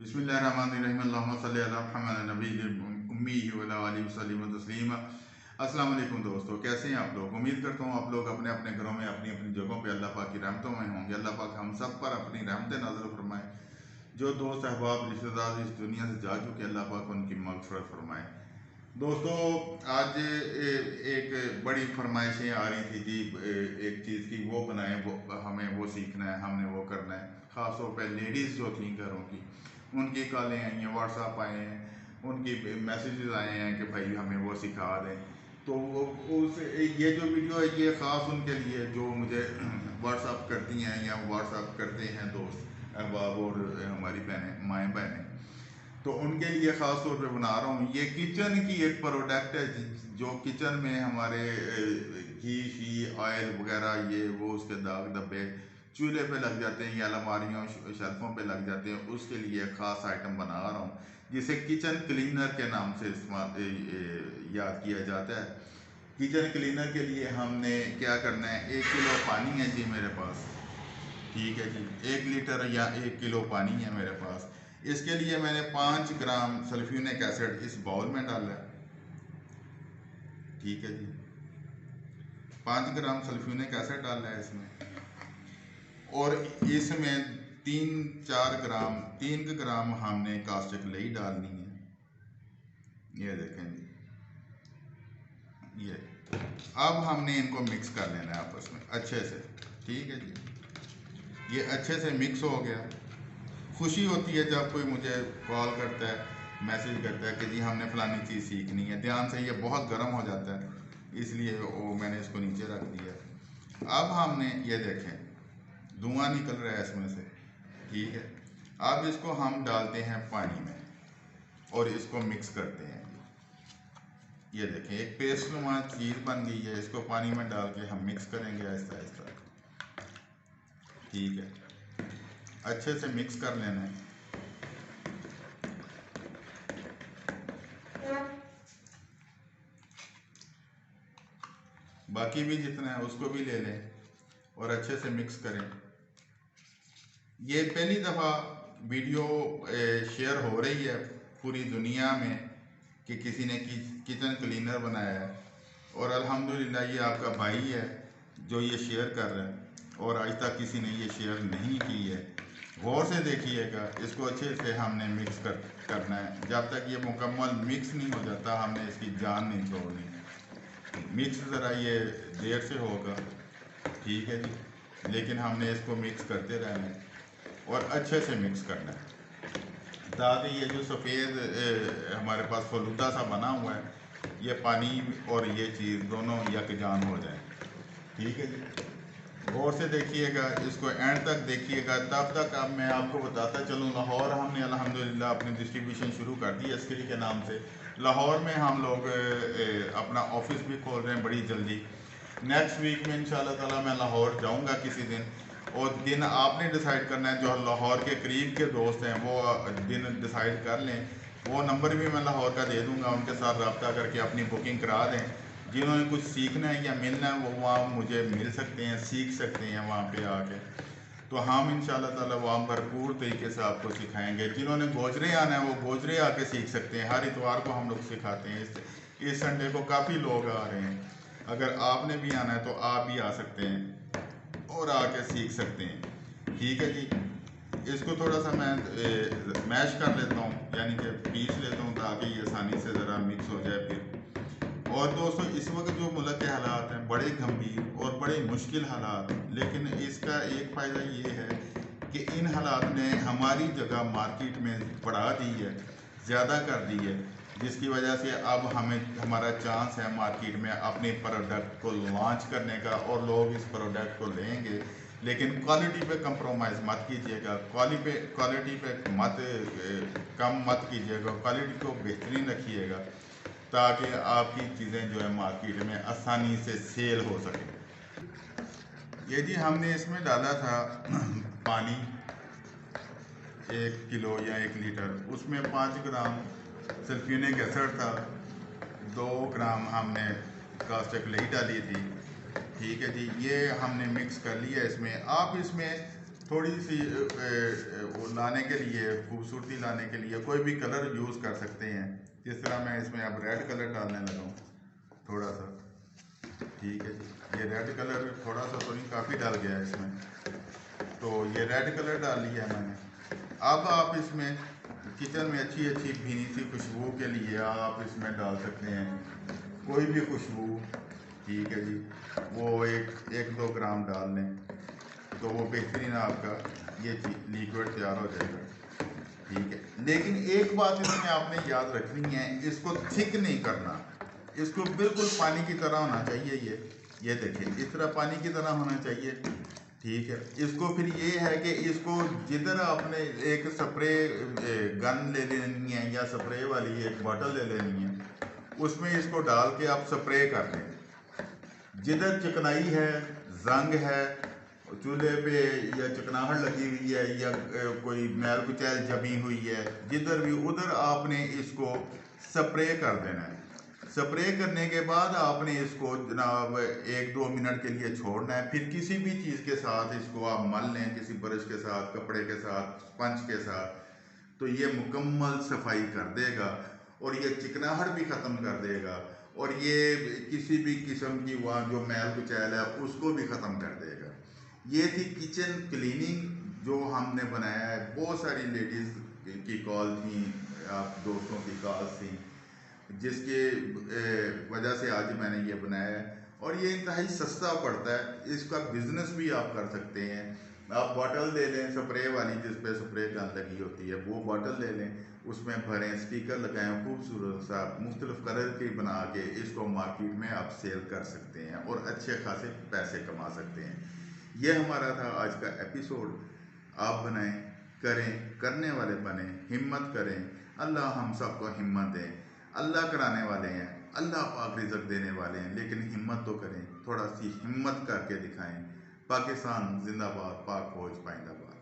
बिस्मिल्लाहिर्रहमानिर्रहीम अल्लाहुम्मा सल्ली अला मुहम्मद नबील उम्मी व अला आलिहि वसल्लम तस्लीमा। अस्सलाम वालेकुम दोस्तों, कैसे हैं आप लोग? उम्मीद करता हूँ आप लोग अपने अपने घरों में अपनी अपनी जगहों पे अल्लाह पाक की रहमतों में होंगे। अल्लाह पाक हम सब पर अपनी रहमतें नाज़िल फरमाए। जो दोस्त अहबाब रिश्तेदार इस दुनिया से जा चुके, अल्लाह पाक उनकी मग़फ़िरत फरमाए। दोस्तों, आज एक बड़ी फरमाइशें आ रही थी जी, एक चीज़ की वो बनाएं, वो हमें वो सीखना है, हमने वो करना है। ख़ास तौर पर लेडीज़ जो थी घरों की, उनकी कॉलें आई हैं, व्हाट्सअप आए हैं, उनकी मैसेजेस आए हैं कि भाई हमें वो सिखा दें। तो वो उस ये जो वीडियो है ये ख़ास उनके लिए जो मुझे व्हाट्सअप करती हैं या व्हाट्सअप करते हैं दोस्त अहबाब और हमारी बहनें, माएँ बहनें, तो उनके लिए ख़ास तौर पे बना रहा हूँ। ये किचन की एक प्रोडक्ट है जो किचन में हमारे घी शी ऑयल वगैरह ये वो उसके दाग धब्बे चूल्हे पे लग जाते हैं या अलमारियों शेल्फों पे लग जाते हैं, उसके लिए ख़ास आइटम बना रहा हूँ जिसे किचन क्लीनर के नाम से इस्तेमाल याद किया जाता है। किचन क्लीनर के लिए हमने क्या करना है, 1 किलो पानी है जी मेरे पास, ठीक है जी, 1 लीटर या 1 किलो पानी है मेरे पास। इसके लिए मैंने 5 ग्राम सल्फ्यूरिक एसिड इस बाउल में डाला है, ठीक है जी, 5 ग्राम सल्फ्यूरिक एसिड डाला है इसमें। और इसमें 3 ग्राम हमने कास्टिक लई डालनी है। ये देखें जी, ये अब हमने इनको मिक्स कर लेना है आपस में अच्छे से, ठीक है जी। ये अच्छे से मिक्स हो गया। खुशी होती है जब कोई मुझे कॉल करता है, मैसेज करता है कि जी हमने फलानी चीज़ सीखनी है, ध्यान से। ये बहुत गर्म हो जाता है, इसलिए वो मैंने इसको नीचे रख दिया। अब हमने ये देखें धुआं निकल रहा है इसमें से, ठीक है। अब इसको हम डालते हैं पानी में और इसको मिक्स करते हैं। ये देखें एक पेस्ट नुमा चीज़ बन गई है, इसको पानी में डाल के हम मिक्स करेंगे आहिस्ता आहिस्ता, ठीक है। अच्छे से मिक्स कर लेना है। बाकी भी जितना है उसको भी ले लें और अच्छे से मिक्स करें। ये पहली दफ़ा वीडियो शेयर हो रही है पूरी दुनिया में कि किसी ने किचन क्लीनर बनाया है, और अल्हम्दुलिल्लाह ये आपका भाई है जो ये शेयर कर रहा है, और आज तक किसी ने ये शेयर नहीं की है। गौर से देखिएगा, इसको अच्छे से हमने मिक्स करना है। जब तक ये मुकम्मल मिक्स नहीं हो जाता हमने इसकी जान नहीं छोड़नी। मिक्स ज़रा ये देर से होगा, ठीक है जी, लेकिन हमने इसको मिक्स करते रहना है और अच्छे से मिक्स करना है ताकि ये जो सफ़ेद हमारे पास फलूदा सा बना हुआ है, ये पानी और ये चीज़ दोनों यकजान हो जाए, ठीक है जी। गौर से देखिएगा, इसको एंड तक देखिएगा। तब तक अब मैं आपको बताता चलूँ, लाहौर हमने अल्हम्दुलिल्लाह अपनी डिस्ट्रीब्यूशन शुरू कर दी है स्किल के नाम से। लाहौर में हम लोग अपना ऑफिस भी खोल रहे हैं बड़ी जल्दी। नेक्स्ट वीक में इंशाल्लाह ताला मैं लाहौर जाऊंगा किसी दिन, और दिन आपने डिसाइड करना है। जो लाहौर के करीब के दोस्त हैं वो दिन डिसाइड कर लें। वो नंबर भी मैं लाहौर का दे दूंगा, उनके साथ रब्ता करके अपनी बुकिंग करा दें। जिन्होंने कुछ सीखना है या मिलना है वो वहाँ मुझे मिल सकते हैं, सीख सकते हैं वहाँ पे आके। तो हम इंशाल्लाह ताला वहाँ भरपूर तरीके से आपको सिखाएंगे। जिन्होंने गोजरे आना है वो गोजरे आके सीख सकते हैं, हर इतवार को हम लोग सिखाते हैं। इस संडे को काफ़ी लोग आ रहे हैं, अगर आपने भी आना है तो आप भी आ सकते हैं और आके सीख सकते हैं, ठीक है जी। इसको थोड़ा सा मैं मैश कर लेता हूँ, यानी कि पीस लेता हूँ ताकि ये आसानी से ज़रा मिक्स हो जाए फिर। और दोस्तों, इस वक्त जो मुल्क के हालात हैं बड़े गंभीर और बड़े मुश्किल हालात, लेकिन इसका एक फ़ायदा ये है कि इन हालात ने हमारी जगह मार्केट में बढ़ा दी है, ज़्यादा कर दी है, जिसकी वजह से अब हमारा चांस है मार्केट में अपने प्रोडक्ट को लॉन्च करने का, और लोग इस प्रोडक्ट को लेंगे। लेकिन क्वालिटी पे कंप्रोमाइज़ मत कीजिएगा, क्वालिटी पे कम मत कीजिएगा, क्वालिटी को बेहतरीन रखिएगा ताकि आपकी चीज़ें जो है मार्केट में आसानी से सेल हो सके। ये जी हमने इसमें डाला था पानी 1 किलो या 1 लीटर, उसमें 5 ग्राम सल्फ्यूरिक एसिड था, 2 ग्राम हमने कास्टिक लई डाली थी, ठीक है जी। ये हमने मिक्स कर लिया इसमें। आप इसमें थोड़ी सी वो लाने के लिए, खूबसूरती लाने के लिए कोई भी कलर यूज़ कर सकते हैं। जिस तरह मैं इसमें अब रेड कलर डालने लगा हूँ थोड़ा सा, ठीक है जी। ये रेड कलर थोड़ा सा तो नहीं, काफ़ी डाल गया है इसमें, तो ये रेड कलर डाल लिया है मैंने। अब आप इसमें किचन में अच्छी अच्छी भीनी सी खुशबू के लिए आप इसमें डाल सकते हैं कोई भी खुशबू, ठीक है जी। वो एक दो ग्राम डाल लें तो वो बेहतरीन आपका ये लिक्विड तैयार हो जाएगा, ठीक है। लेकिन एक बात इसमें आपने याद रखनी है, इसको थिक नहीं करना, इसको बिल्कुल पानी की तरह होना चाहिए। ये देखिए इस तरह पानी की तरह होना चाहिए, ठीक है। इसको फिर ये है कि इसको जिधर आपने एक स्प्रे गन ले लेनी है या स्प्रे वाली एक बॉटल ले लेनी है, उसमें इसको डाल के आप स्प्रे कर दें। जिधर चिकनाई है, जंग है चूल्हे पे, या चिकनाहट लगी हुई है, या कोई मैल कुचैल जमी हुई है, जिधर भी उधर आपने इसको स्प्रे कर देना है। स्प्रे करने के बाद आपने इसको जनाब 1-2 मिनट के लिए छोड़ना है। फिर किसी भी चीज़ के साथ इसको आप मल लें, किसी ब्रश के साथ, कपड़े के साथ, स्पंज के साथ, तो ये मुकम्मल सफाई कर देगा और ये चिकनाहट भी ख़त्म कर देगा और ये किसी भी किस्म की वहाँ जो मैल कुचैल है उसको भी ख़त्म कर देगा। ये थी किचन क्लीनिंग जो हमने बनाया है। बहुत सारी लेडीज़ की कॉल थी, आप दोस्तों की कॉल थी, जिसके वजह से आज मैंने ये बनाया है। और ये इंतहाई सस्ता पड़ता है, इसका बिजनेस भी आप कर सकते हैं। आप बॉटल ले लें स्प्रे वाली, जिस पे स्प्रे गन लगी होती है, वो बॉटल ले लें, उसमें भरें, स्टिकर लगाएं खूबसूरत सा, मुख्तलिफ कलर की बना के इसको मार्केट में आप सेल कर सकते हैं और अच्छे खासे पैसे कमा सकते हैं। ये हमारा था आज का एपिसोड। आप बनाएं, करें, करने वाले बने, हिम्मत करें। अल्लाह हम सबको हिम्मत दें। अल्लाह कराने वाले हैं, अल्लाह पाक रिज़्क देने वाले हैं, लेकिन हिम्मत तो करें, थोड़ा सी हिम्मत करके दिखाएं। पाकिस्तान जिंदाबाद, पाक फौज पाइंदाबाद।